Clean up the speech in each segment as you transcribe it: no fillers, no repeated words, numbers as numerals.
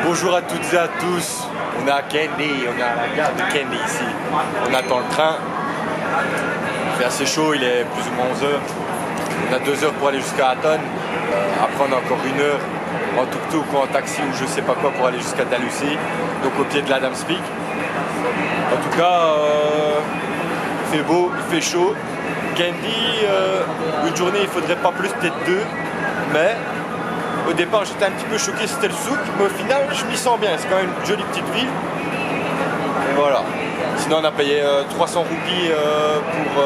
Bonjour à toutes et à tous, on est à Kandy, on est à la gare de Kandy ici. On attend le train, il fait assez chaud, il est plus ou moins 11 h. On a 2 heures pour aller jusqu'à Aton, après on a encore 1 heure en tuk-tuk ou en taxi ou je sais pas quoi pour aller jusqu'à Dalhousie, donc au pied de l'Adams Peak. En tout cas, il fait beau, il fait chaud. Kandy, une journée il faudrait pas plus, peut-être 2, mais au départ j'étais un petit peu choqué, c'était le souk, mais au final je m'y sens bien, c'est quand même une jolie petite ville. Et voilà. Sinon on a payé 300 roupies pour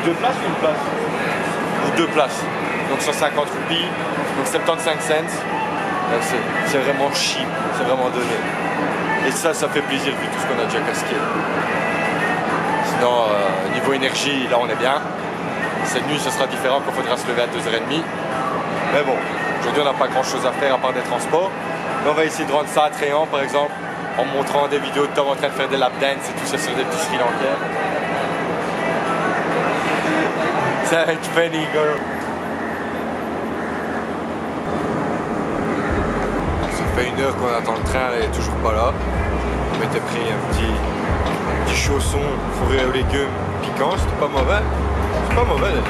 2 places ou une place? Pour 2 places. Donc 150 roupies, donc 75 cents. C'est vraiment cheap, c'est vraiment donné. Et ça fait plaisir vu tout ce qu'on a déjà casqué. Sinon, niveau énergie, là on est bien. Cette nuit ce sera différent quand il faudra se lever à 2h30. Mais bon, aujourd'hui on n'a pas grand chose à faire à part des transports. Mais on va essayer de rendre ça attrayant par exemple en montrant des vidéos de Tom en train de faire des lap dance et tout ça sur des petits Sri Lankais. Ça va être funny girl. Ça fait 1 heure qu'on attend le train, elle est toujours pas là. On m'était pris un petit chausson fourré aux légumes piquant, c'était pas mauvais. C'est pas mauvais d'ailleurs.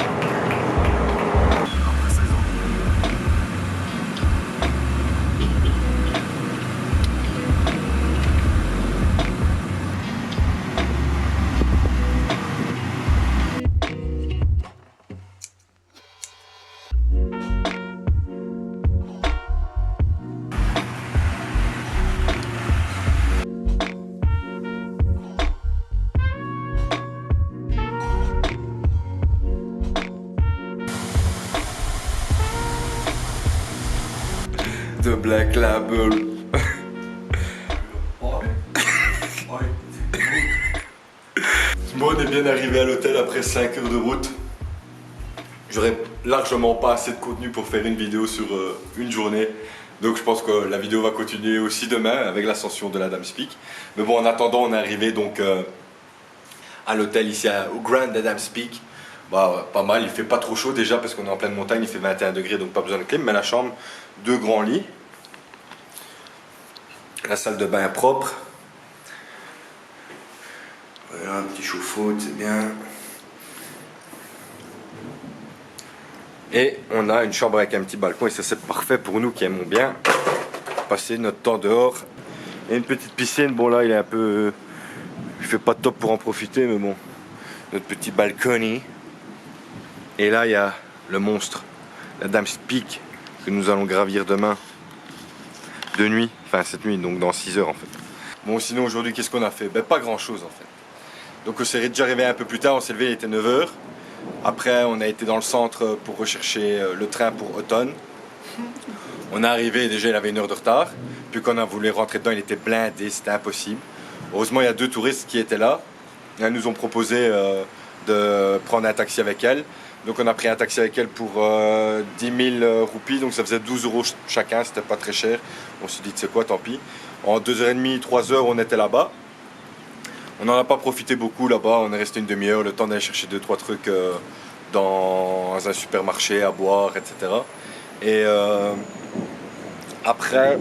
De Black Label. Bon, on est bien arrivé à l'hôtel après 5 heures de route. J'aurais largement pas assez de contenu pour faire une vidéo sur une journée. Donc je pense que la vidéo va continuer aussi demain avec l'ascension de l'Adams Peak. Mais bon, en attendant, on est arrivé donc à l'hôtel ici au Grand Adams Peak. Bah, pas mal, il fait pas trop chaud déjà parce qu'on est en pleine montagne, il fait 21 degrés donc pas besoin de clim. Mais la chambre, 2 grands lits. La salle de bain propre. Voilà, un petit chauffe-eau, c'est bien. Et on a une chambre avec un petit balcon et ça c'est parfait pour nous qui aimons bien passer notre temps dehors. Et une petite piscine, bon là il est un peu... il fait pas top pour en profiter mais bon. Notre petit balcony. Et là il y a le monstre, l'Adams Peak que nous allons gravir demain. De nuit, enfin cette nuit, donc dans 6 heures en fait. Bon sinon aujourd'hui qu'est-ce qu'on a fait? Ben pas grand chose en fait. Donc on s'est déjà réveillé un peu plus tard, on s'est levé, il était 9 h. Après on a été dans le centre pour rechercher le train pour Aton. On est arrivé, déjà il avait 1 heure de retard. Puis quand on a voulu rentrer dedans il était blindé, c'était impossible. Heureusement il y a 2 touristes qui étaient là. Elles nous ont proposé de prendre un taxi avec elles. Donc on a pris un taxi avec elle pour 10 000 roupies, donc ça faisait 12 € chacun, c'était pas très cher. On s'est dit c'est quoi, tant pis. En 2h30, 3 h on était là-bas. On n'en a pas profité beaucoup là-bas, on est resté une demi-heure, le temps d'aller chercher 2-3 trucs dans un supermarché à boire, etc. Et après,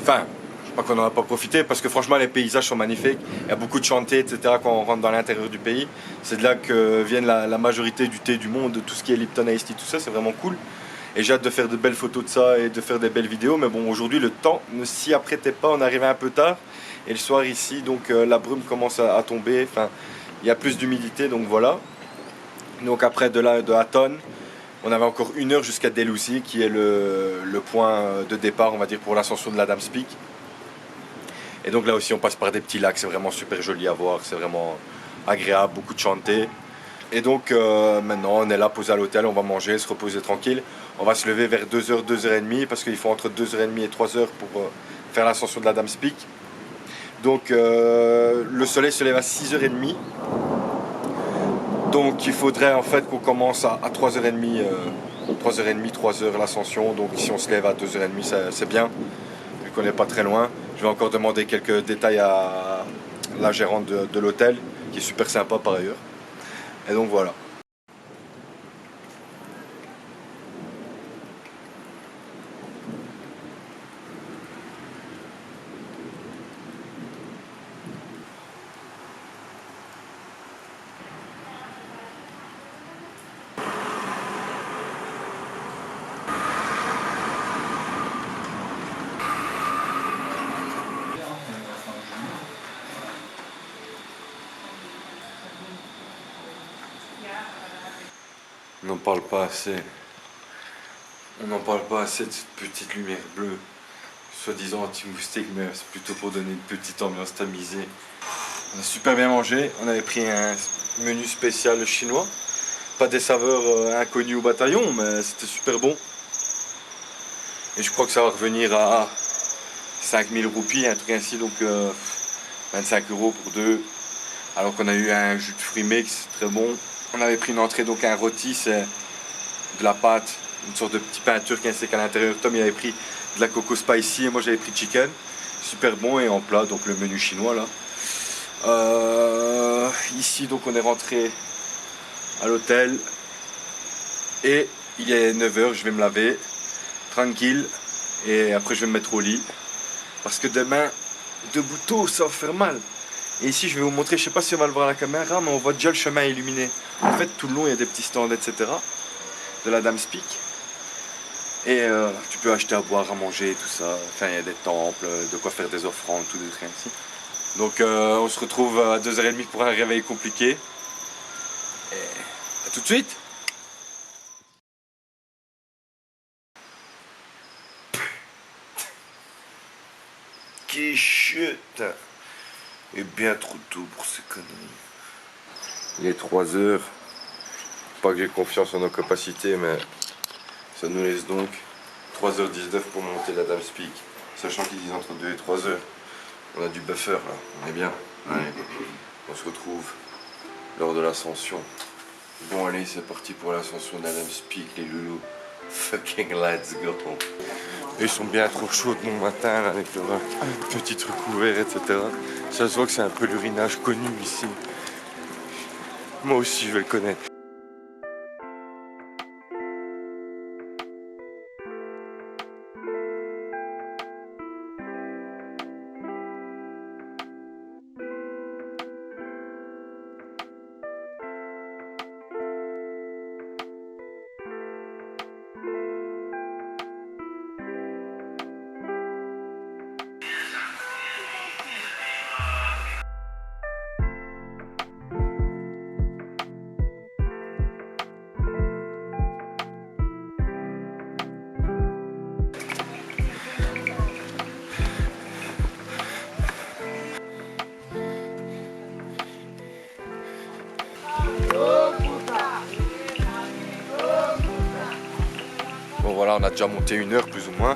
enfin, je crois qu'on n'en a pas profité parce que franchement les paysages sont magnifiques, il y a beaucoup de chantiers, etc. quand on rentre dans l'intérieur du pays. C'est de là que viennent la majorité du thé du monde, tout ce qui est Lipton Iced Tea, tout ça, c'est vraiment cool. Et j'ai hâte de faire de belles photos de ça et de faire des belles vidéos, mais bon aujourd'hui le temps ne s'y apprêtait pas, on arrivait un peu tard. Et le soir ici, donc la brume commence à tomber, enfin il y a plus d'humidité, donc voilà. Donc après de là, de Aton, on avait encore 1 heure jusqu'à Dalhousie qui est le point de départ, on va dire, pour l'ascension de l'Adams Peak. Et donc là aussi on passe par des petits lacs, c'est vraiment super joli à voir, c'est vraiment agréable, beaucoup de chanter. Et donc maintenant on est là posé à l'hôtel, on va manger, se reposer tranquille. On va se lever vers 2 h, 2h30 parce qu'il faut entre 2h30 et 3 h pour faire l'ascension de l'Adams Peak. Donc le soleil se lève à 6h30. Donc il faudrait en fait qu'on commence à 3h30, 3h30, 3h l'ascension. Donc si on se lève à 2h30 c'est bien, vu qu'on n'est pas très loin. Je vais encore demander quelques détails à la gérante de l'hôtel, qui est super sympa par ailleurs. Et donc voilà. n'en parle pas assez. On n'en parle pas assez de cette petite lumière bleue, soi-disant anti-moustique, mais c'est plutôt pour donner une petite ambiance tamisée. On a super bien mangé, on avait pris un menu spécial chinois. Pas des saveurs inconnues au bataillon, mais c'était super bon. Et je crois que ça va revenir à 5000 roupies, un truc ainsi, donc 25 € pour deux. Alors qu'on a eu un jus de fruits mix, très bon. On avait pris une entrée, donc un rôti, c'est de la pâte, une sorte de petit pain turc ainsi qu'à l'intérieur. Tom il avait pris de la coco spicy et moi j'avais pris chicken. Super bon, et en plat, donc le menu chinois là. Ici donc on est rentré à l'hôtel et il est 9 h, je vais me laver tranquille et après je vais me mettre au lit parce que demain debout tôt ça va faire mal. Et ici je vais vous montrer, je sais pas si on va le voir à la caméra, mais on voit déjà le chemin illuminé. En fait tout le long il y a des petits stands etc. de la Dame's Peak et tu peux acheter à boire, à manger, tout ça. Enfin il y a des temples, de quoi faire des offrandes, tout des trucs ainsi. Donc on se retrouve à 2h30 pour un réveil compliqué. Et à tout de suite. Qui chute. Et bien trop tôt pour ces conneries. Il est 3 h. Pas que j'ai confiance en nos capacités, mais ça nous laisse donc 3h19 pour monter la Dame's Peak. Sachant qu'ils disent entre 2 et 3 h. On a du buffer là, on est bien. Allez, on se retrouve lors de l'ascension. Bon allez, c'est parti pour l'ascension de la Dame's Peak, les loulous. Fucking let's go. Et ils sont bien trop chauds de mon matin là, avec leur petit truc ouvert, etc. Ça se voit que c'est un peu l'urinage connu ici. Moi aussi je vais le connaître. Bon voilà, on a déjà monté 1 heure plus ou moins.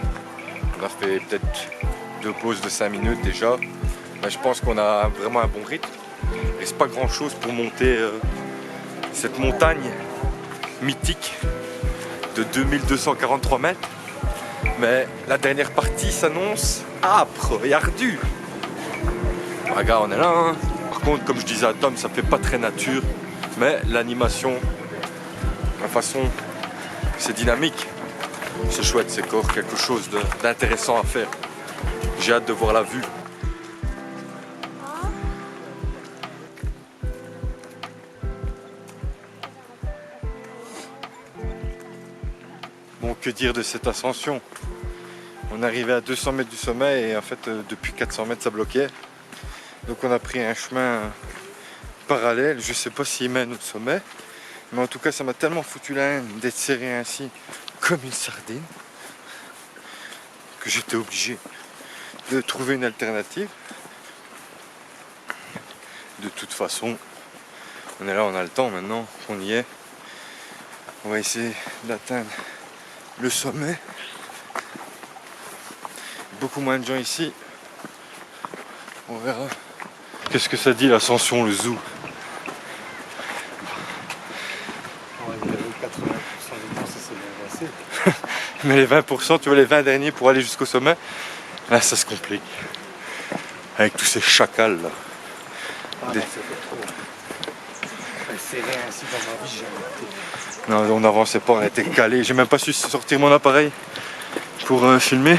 On a fait peut-être 2 pauses de 5 minutes déjà. Mais je pense qu'on a vraiment un bon rythme. Et c'est pas grand chose pour monter cette montagne mythique de 2243 mètres. Mais la dernière partie s'annonce âpre et ardue. Regarde, on est là. Hein. Par contre, comme je disais à Tom, ça fait pas très nature. Mais l'animation, la façon, c'est dynamique. C'est chouette, c'est encore quelque chose d'intéressant à faire. J'ai hâte de voir la vue. Bon, que dire de cette ascension? On est arrivé à 200 mètres du sommet et en fait depuis 400 mètres ça bloquait. Donc on a pris un chemin parallèle, je sais pas s'il mène au sommet. Mais en tout cas ça m'a tellement foutu la haine d'être serré ainsi comme une sardine que j'étais obligé de trouver une alternative. De toute façon, on est là, on a le temps maintenant qu'on y est. On va essayer d'atteindre le sommet. Beaucoup moins de gens ici. On verra. Qu'est-ce que ça dit l'ascension, le zoo? Mais les 20%, tu vois, les 20 derniers pour aller jusqu'au sommet, là ça se complique. Avec tous ces chacals là. Non, on n'avançait pas, on était calés. J'ai même pas su sortir mon appareil pour filmer.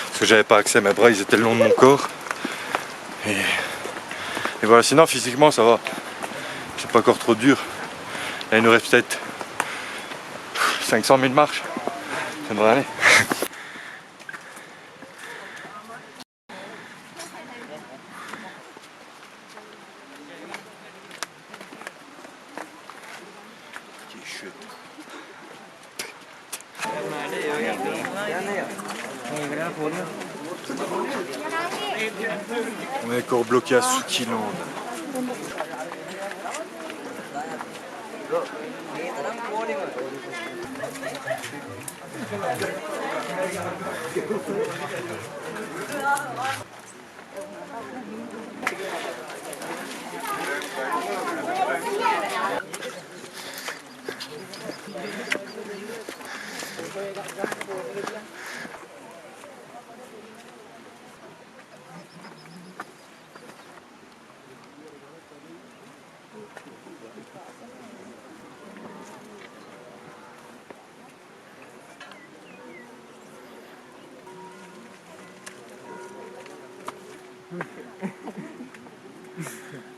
Parce que j'avais pas accès, mes bras ils étaient le long de mon corps. Et voilà, sinon physiquement ça va. C'est pas encore trop dur. Là il nous reste peut-être 500 000 marches. Ça devrait aller. Qui chute. On est encore bloqué à Sukiland.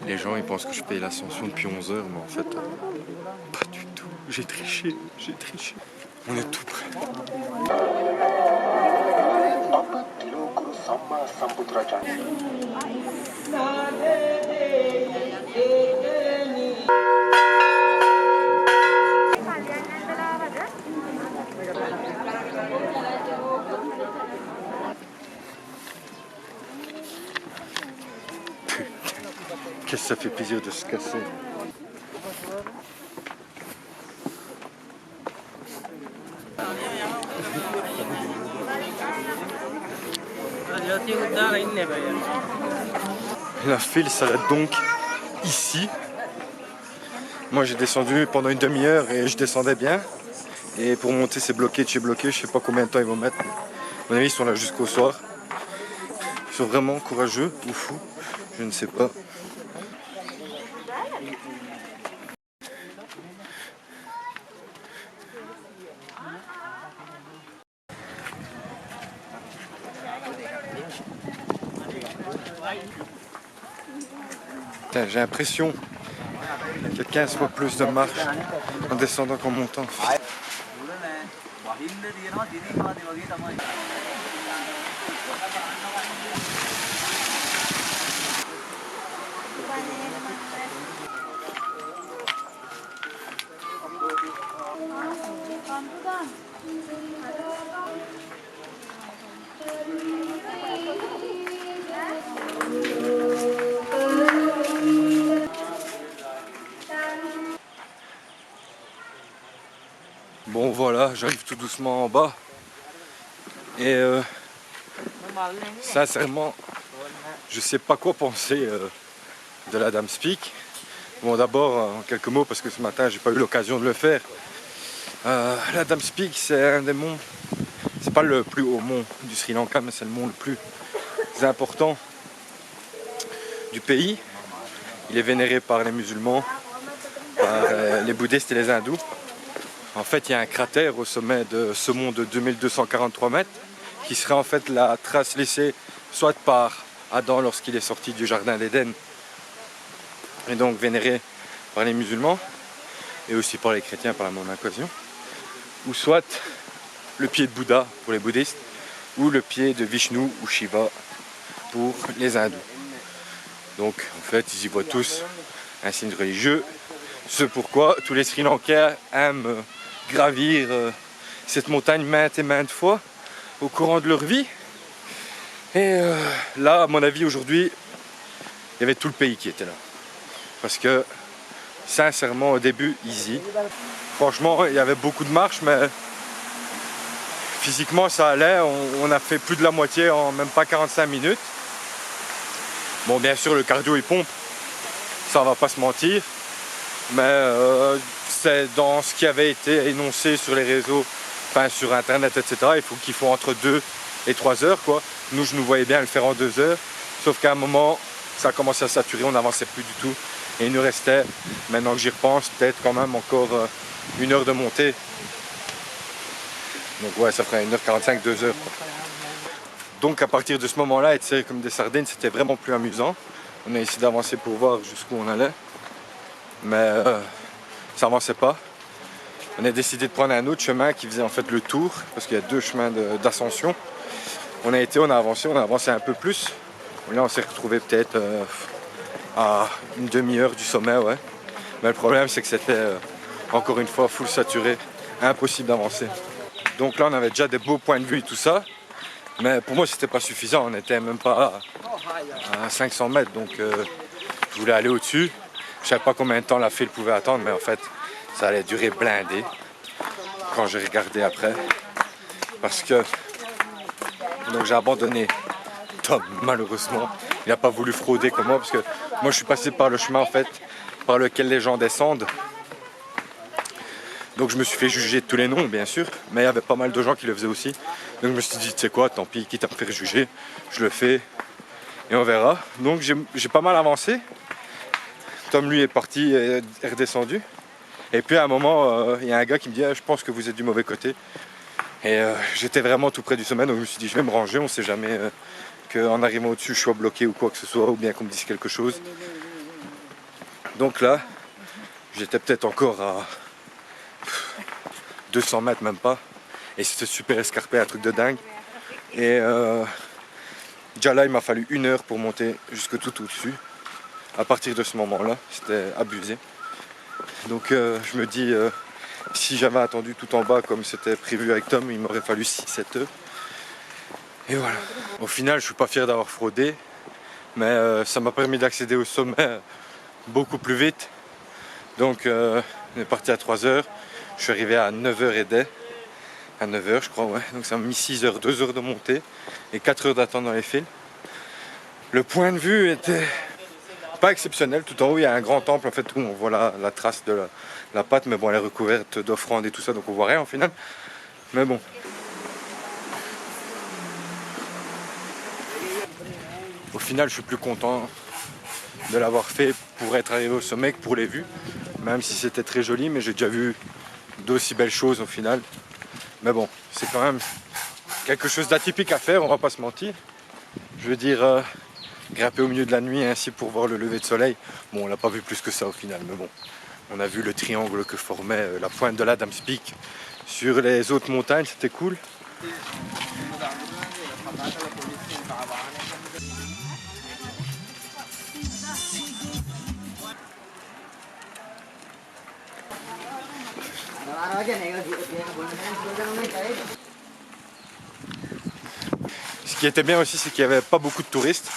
Les gens ils pensent que je paye l'ascension depuis 11 heures, mais en fait, pas du tout. J'ai triché, j'ai triché. On est tout près. Qu'est-ce que ça fait plaisir de se casser. La file s'arrête donc ici. Moi j'ai descendu pendant une demi-heure et je descendais bien. Et pour monter c'est bloqué de chez bloqué, je sais pas combien de temps ils vont mettre. À mon avis ils sont là jusqu'au soir. Ils sont vraiment courageux ou fous, je ne sais pas. J'ai l'impression qu'il y a 15 fois plus de marche en descendant qu'en montant. Bon voilà, j'arrive tout doucement en bas et sincèrement je sais pas quoi penser de la Dams Peak. Bon d'abord en quelques mots parce que ce matin j'ai pas eu l'occasion de le faire. La Dams Peak c'est un des monts, c'est pas le plus haut mont du Sri Lanka mais c'est le mont le plus important du pays. Il est vénéré par les musulmans, par les bouddhistes et les hindous. En fait, il y a un cratère au sommet de ce mont de 2243 mètres qui serait en fait la trace laissée soit par Adam lorsqu'il est sorti du jardin d'Éden et donc vénéré par les musulmans et aussi par les chrétiens par la même occasion, ou soit le pied de Bouddha pour les bouddhistes ou le pied de Vishnu ou Shiva pour les hindous. Donc en fait, ils y voient tous un signe religieux, ce pourquoi tous les Sri Lankais aiment gravir cette montagne maintes et maintes fois au courant de leur vie. Et là, à mon avis, aujourd'hui, il y avait tout le pays qui était là. Parce que, sincèrement, au début, easy. Franchement, il y avait beaucoup de marches, mais physiquement, ça allait. On a fait plus de la moitié en même pas 45 minutes. Bon, bien sûr, le cardio, il pompe. Ça, on va pas se mentir. Mais c'est dans ce qui avait été énoncé sur les réseaux, enfin sur internet, etc. Il faut qu'il faut entre 2 et 3 heures quoi. Nous je nous voyais bien le faire en 2 heures, sauf qu'à un moment ça a commencé à saturer, on n'avançait plus du tout et il nous restait, maintenant que j'y repense, peut-être quand même encore 1 heure de montée. Donc ouais, ça ferait 1h45, 2 heures quoi. Donc à partir de ce moment-là, être serré comme des sardines, c'était vraiment plus amusant. On a essayé d'avancer pour voir jusqu'où on allait, mais ça avançait pas. On a décidé de prendre un autre chemin qui faisait en fait le tour, parce qu'il y a 2 chemins d'ascension. On a avancé un peu plus. Là on s'est retrouvé peut-être à une demi-heure du sommet, ouais. Mais le problème c'est que c'était encore une fois full saturé, impossible d'avancer. Donc là on avait déjà des beaux points de vue et tout ça. Mais pour moi c'était pas suffisant, on n'était même pas à 500 mètres, donc je voulais aller au-dessus. Je savais pas combien de temps la file pouvait attendre, mais en fait ça allait durer blindé quand j'ai regardé après. Parce que donc j'ai abandonné Tom, malheureusement. Il n'a pas voulu frauder comme moi, parce que moi je suis passé par le chemin en fait par lequel les gens descendent. Donc je me suis fait juger de tous les noms, bien sûr, mais il y avait pas mal de gens qui le faisaient aussi. Donc je me suis dit, tu sais quoi, tant pis, quitte à me faire juger, je le fais et on verra. Donc j'ai pas mal avancé. Tom, lui, est parti et est redescendu. Et puis à un moment, il y a un gars qui me dit, ah, je pense que vous êtes du mauvais côté. Et j'étais vraiment tout près du sommet, donc je me suis dit, je vais me ranger, on sait jamais qu'en arrivant au-dessus, je sois bloqué ou quoi que ce soit, ou bien qu'on me dise quelque chose. Donc là, j'étais peut-être encore à 200 mètres, même pas. Et c'était super escarpé, un truc de dingue. Et déjà là, il m'a fallu 1 heure pour monter jusque tout au-dessus. À partir de ce moment-là, c'était abusé. Donc je me dis, si j'avais attendu tout en bas comme c'était prévu avec Tom, il m'aurait fallu 6-7 heures. Et voilà. Au final, je suis pas fier d'avoir fraudé, mais ça m'a permis d'accéder au sommet beaucoup plus vite. Donc on est parti à 3 heures. Je suis arrivé à 9h et des. À 9h, je crois, ouais. Donc ça m'a mis 6 heures, 2 heures de montée et 4 heures d'attente dans les fils. Le point de vue était pas exceptionnel. Tout en haut, il y a un grand temple en fait où on voit la trace de la pâte, mais bon, elle est recouverte d'offrandes et tout ça, donc on voit rien au final. Mais bon. Au final, je suis plus content de l'avoir fait pour être arrivé au sommet que pour les vues, même si c'était très joli, mais j'ai déjà vu d'aussi belles choses au final. Mais bon, c'est quand même quelque chose d'atypique à faire, on va pas se mentir. Je veux dire, grimper au milieu de la nuit ainsi pour voir le lever de soleil. Bon, on l'a pas vu plus que ça au final, mais bon. On a vu le triangle que formait la pointe de l'Adams Peak sur les autres montagnes, c'était cool. Ce qui était bien aussi, c'est qu'il n'y avait pas beaucoup de touristes.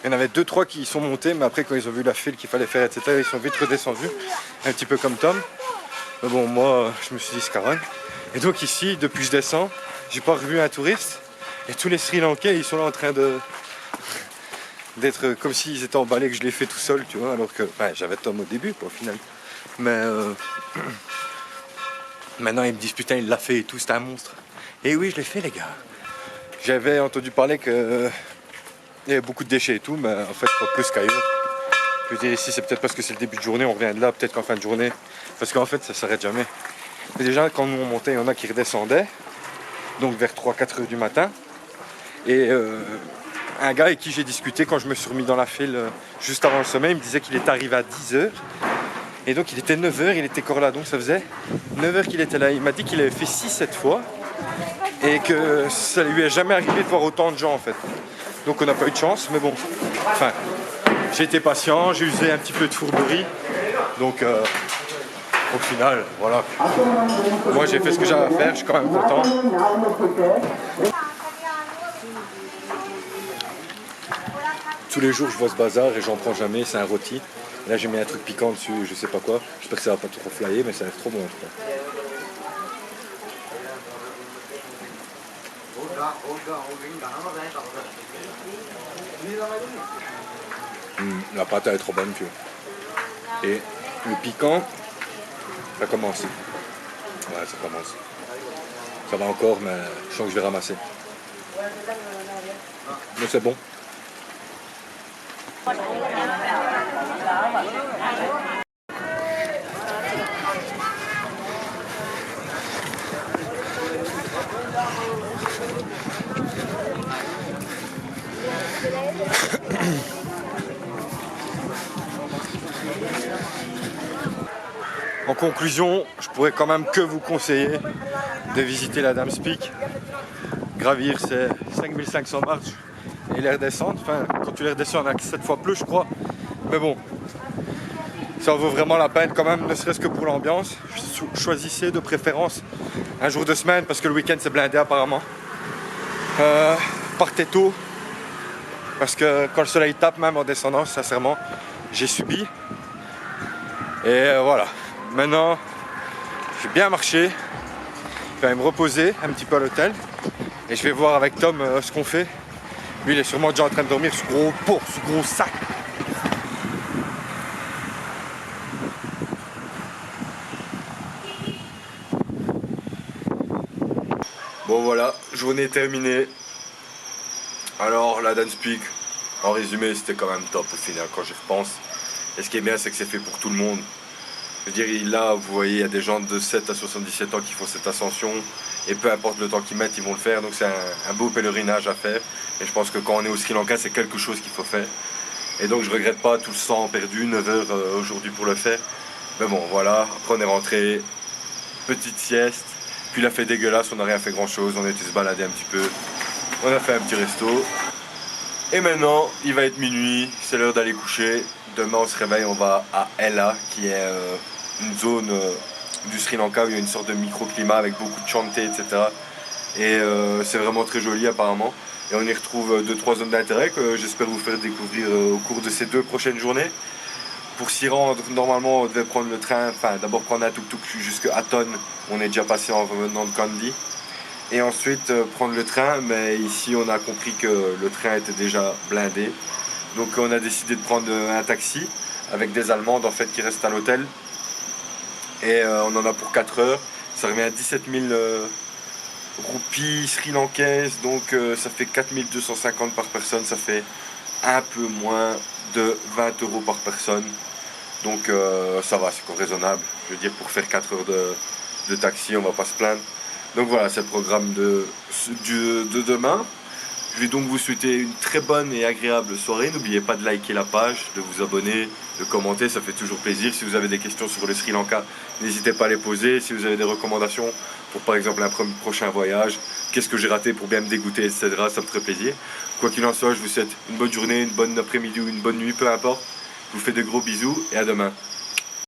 Il y en avait 2-3 qui y sont montés, mais après quand ils ont vu la file qu'il fallait faire, etc., ils sont vite redescendus, un petit peu comme Tom. Mais bon, moi, je me suis dit Scaron. Et donc ici, depuis que je descends, j'ai pas revu un touriste. Et tous les Sri Lankais, ils sont là en train d'être comme s'ils étaient emballés que je l'ai fait tout seul, tu vois, alors que j'avais Tom au début, quoi, au final. Mais maintenant, ils me disent putain, il l'a fait et tout, c'était un monstre. Et oui, je l'ai fait, les gars. J'avais entendu parler que il y avait beaucoup de déchets et tout, mais en fait, pas plus qu'ailleurs. Je veux dire, ici, c'est peut-être parce que c'est le début de journée, on revient de là, peut-être qu'en fin de journée, parce qu'en fait, ça s'arrête jamais. Mais déjà, quand nous on montait, il y en a qui redescendaient, donc vers 3-4 heures du matin. Et un gars avec qui j'ai discuté quand je me suis remis dans la file juste avant le sommet, il me disait qu'il était arrivé à 10 heures. Et donc, il était 9 heures, il était encore là, donc ça faisait 9 heures qu'il était là. Il m'a dit qu'il avait fait 6-7 fois et que ça lui est jamais arrivé de voir autant de gens en fait. Donc, on n'a pas eu de chance, mais bon, enfin, j'ai été patient, j'ai usé un petit peu de fourberie. Donc, au final, voilà. Moi, j'ai fait ce que j'avais à faire, je suis quand même content. Tous les jours, je vois ce bazar et j'en prends jamais, c'est un rôti. Là, j'ai mis un truc piquant dessus, je sais pas quoi. J'espère que ça va pas trop flyer, mais ça a l'air trop bon en tout cas. La pâte elle est trop bonne, tu vois. Et le piquant, ça commence. Ouais, ça commence. Ça va encore, mais je sens que je vais ramasser. Mais c'est bon. En conclusion, je pourrais quand même que vous conseiller de visiter l'Adams Peak. Gravir, c'est 5500 marches et les redescendre. Enfin, quand tu les redescends, on a 7 fois plus, je crois. Mais bon, ça vaut vraiment la peine quand même, ne serait-ce que pour l'ambiance. Choisissez de préférence un jour de semaine parce que le week-end c'est blindé apparemment. partez tôt. Parce que quand le soleil tape, même en descendant, sincèrement, j'ai subi. Et voilà. Maintenant, j'ai bien marché. Je vais aller me reposer un petit peu à l'hôtel. Et je vais voir avec Tom ce qu'on fait. Lui, il est sûrement déjà en train de dormir, ce gros pot, ce gros sac. Bon voilà, journée terminée. Alors la Dance Peak, en résumé, c'était quand même top au final quand j'y repense. Et ce qui est bien, c'est que c'est fait pour tout le monde. Je veux dire, là, vous voyez, il y a des gens de 7 à 77 ans qui font cette ascension. Et peu importe le temps qu'ils mettent, ils vont le faire. Donc c'est un beau pèlerinage à faire. Et je pense que quand on est au Sri Lanka, c'est quelque chose qu'il faut faire. Et donc je regrette pas tout le temps perdu, 9 heures aujourd'hui pour le faire. Mais bon, voilà, après on est rentré, petite sieste. Puis il a fait dégueulasse, on n'a rien fait grand chose, on a été se balader un petit peu. On a fait un petit resto. Et maintenant, il va être minuit, c'est l'heure d'aller coucher. Demain on se réveille, on va à Ella, qui est une zone du Sri Lanka où il y a une sorte de microclimat avec beaucoup de chantés, etc. Et c'est vraiment très joli apparemment. Et on y retrouve 2-3 zones d'intérêt que j'espère vous faire découvrir au cours de ces 2 prochaines journées. Pour s'y rendre, normalement on devait prendre le train, enfin d'abord prendre un tuk-tuk jusqu'à Aton, on est déjà passé en revenant de Kandy. Et ensuite prendre le train, mais ici on a compris que le train était déjà blindé. Donc on a décidé de prendre un taxi avec des Allemandes en fait qui restent à l'hôtel. Et on en a pour 4 heures, ça revient à 17 000 roupies sri-lankaises, donc ça fait 4 250 par personne, ça fait un peu moins de 20 € par personne. Donc ça va, c'est encore raisonnable. Je veux dire, pour faire 4 heures de taxi, on va pas se plaindre. Donc voilà, c'est le programme de demain. Je vais donc vous souhaiter une très bonne et agréable soirée. N'oubliez pas de liker la page, de vous abonner, de commenter, ça fait toujours plaisir. Si vous avez des questions sur le Sri Lanka, n'hésitez pas à les poser. Si vous avez des recommandations pour par exemple un prochain voyage, qu'est-ce que j'ai raté pour bien me dégoûter, etc., ça me ferait plaisir. Quoi qu'il en soit, je vous souhaite une bonne journée, une bonne après-midi ou une bonne nuit, peu importe. Je vous fais de gros bisous et à demain.